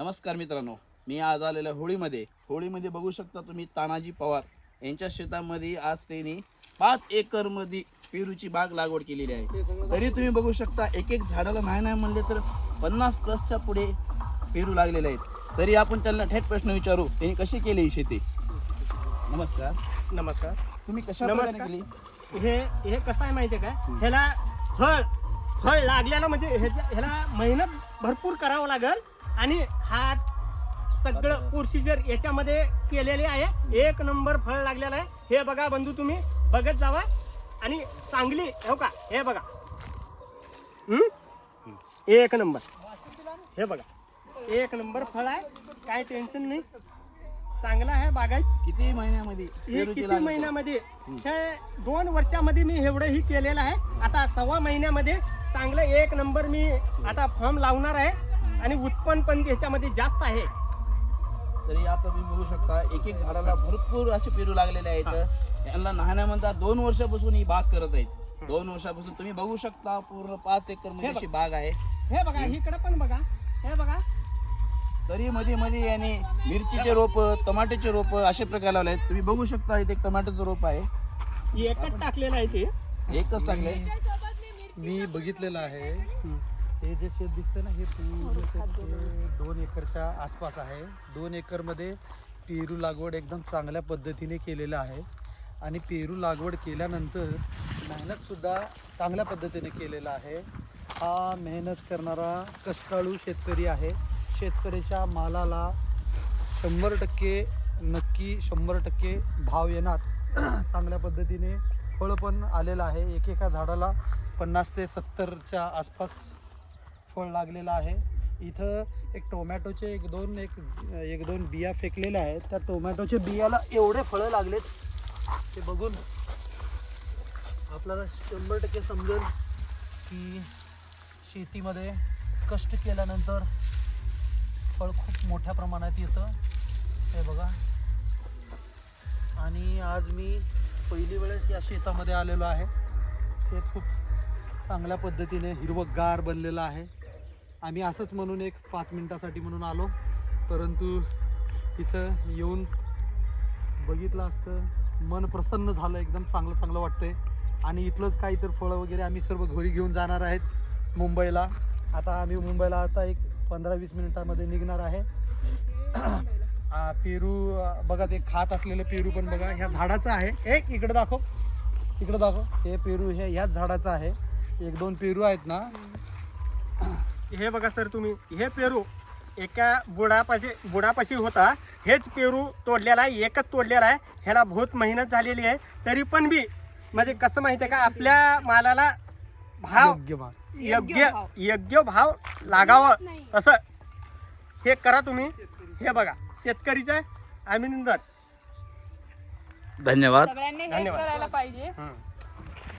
नमस्कार मित्रांनो, मी आज आलेलो होळीमध्ये बघू शकता तुम्ही तानाजी पवार यांच्या शेतामध्ये आज त्यांनी 5 एकर मध्ये पेरूची बाग लागवड केलेली आहे। तरी तुम्ही बघू शकता एक एक झाडाला नाही म्हणले तर 50+ पुढे पेरू लागलेले आहेत। तरी आपण त्यांना थेट प्रश्न विचारू, त्यांनी कशी केली ही शेती। नमस्कार। नमस्कार। तुम्ही कशा प्रकारे केली? हे कसं आहे माहिती आहे का, ह्याला फळ लागल्याला म्हणजे ह्याला मेहनत भरपूर करावं लागेल आणि हात सगळं प्रोसिजर याच्यामध्ये केलेले आहे। एक नंबर फळ लागलेलं आहे। हे बघा बंधू, तुम्ही बघत जावा आणि चांगली हो का, हे बघा एक नंबर, हे बघा एक नंबर फळ आहे, काय टेन्शन नाही, चांगला आहे बागायत। किती महिन्यामध्ये? किती महिन्यामध्ये? हे 2 वर्षामध्ये मी एवढं ही केलेलं आहे। आता 1.25 महिन्यामध्ये चांगलं एक नंबर मी आता फॉर्म लावणार आहे आणि उत्पन्न पण त्याच्यामध्ये जास्त आहे। तरी आता तुम्ही बघू शकता एक एक झाडाला भरपूर असे पेरू लागलेले आहेत। यांना नाहण्यामध्ये 2 वर्षापासून ही बाग करत आहेत। 2 वर्षापासून तुम्ही बघू शकता पूर्ण 5 एकर मध्ये अशी बाग आहे। हे बघा इकडे पण बघा, हे बघा। तरी मध्ये याने मिरचीचे रोप, टमाट्याचे रोप असे प्रकार लावले आहेत। तुम्ही बघू शकता इथे एक टमाट्याचं रोप आहे, एकच टाकलेलं आहे ते, एकच टाकले। मी बघितलेलं आहे। हे जे शेत दिसतं ना, हे पूर्ण शेत 2 एकरच्या आसपास आहे। 2 एकरमध्ये पेरू लागवड एकदम चांगल्या पद्धतीने केलेलं आहे आणि पेरू लागवड केल्यानंतर मेहनतसुद्धा चांगल्या पद्धतीने केलेला आहे। हा मेहनत करणारा कष्टाळू शेतकरी आहे। शेतकऱ्याच्या मालाला 100% नक्की 100% भाव येणार चांगल्या पद्धतीने फळ पण आलेलं आहे। एकेका झाडाला 50 ते 70च्या आसपास फळ लागलेलं आहे। इथं एक टोमॅटोचे एक दोन बिया फेकलेल्या आहेत। त्या टोमॅटोच्या बियाला एवढे फळं लागलेत ते बघून आपल्याला 100% समजेल की शेतीमध्ये कष्ट केल्यानंतर फळ खूप मोठ्या प्रमाणात येतं। हे बघा, आणि आज मी पहिली वेळेस या शेतामध्ये आलेलो आहे। शेत खूप चांगल्या पद्धतीने हिरवंगार बनलेलं आहे। आम्ही असंच म्हणून एक 5 मिनिटासाठी म्हणून आलो, परंतु इथं येऊन बघितलं असतं मन प्रसन्न झालं, एकदम चांगलं वाटतंय। आणि इथलंच काही तर फळं वगैरे आम्ही सर्व घरी घेऊन जाणार आहेत मुंबईला। आता आम्ही मुंबईला एक 15-20 मिनिटांमध्ये निघणार आहे। पेरू बघा, ते खात असलेलं पेरू पण बघा ह्या झाडाचं आहे। एक इकडे दाखव, हे पेरू ह्याच झाडाचं आहे। 1-2 पेरू आहेत ना, हे बघा सर तुम्ही, हे पेरू एका बुडापाशी होता, हेच पेरू तोडलेला आहे, एकच तोडलेला आहे। ह्याला बहुत मेहनत झालेली आहे। तरी पण बी म्हणजे कसं माहिती आहे का, आपल्या मालाला योग्य भाव लागावं तसं हे करा तुम्ही। हे बघा, शेतकरीचं अभिनंदन। धन्यवाद। सगळ्यांनी हेच करायला पाहिजे।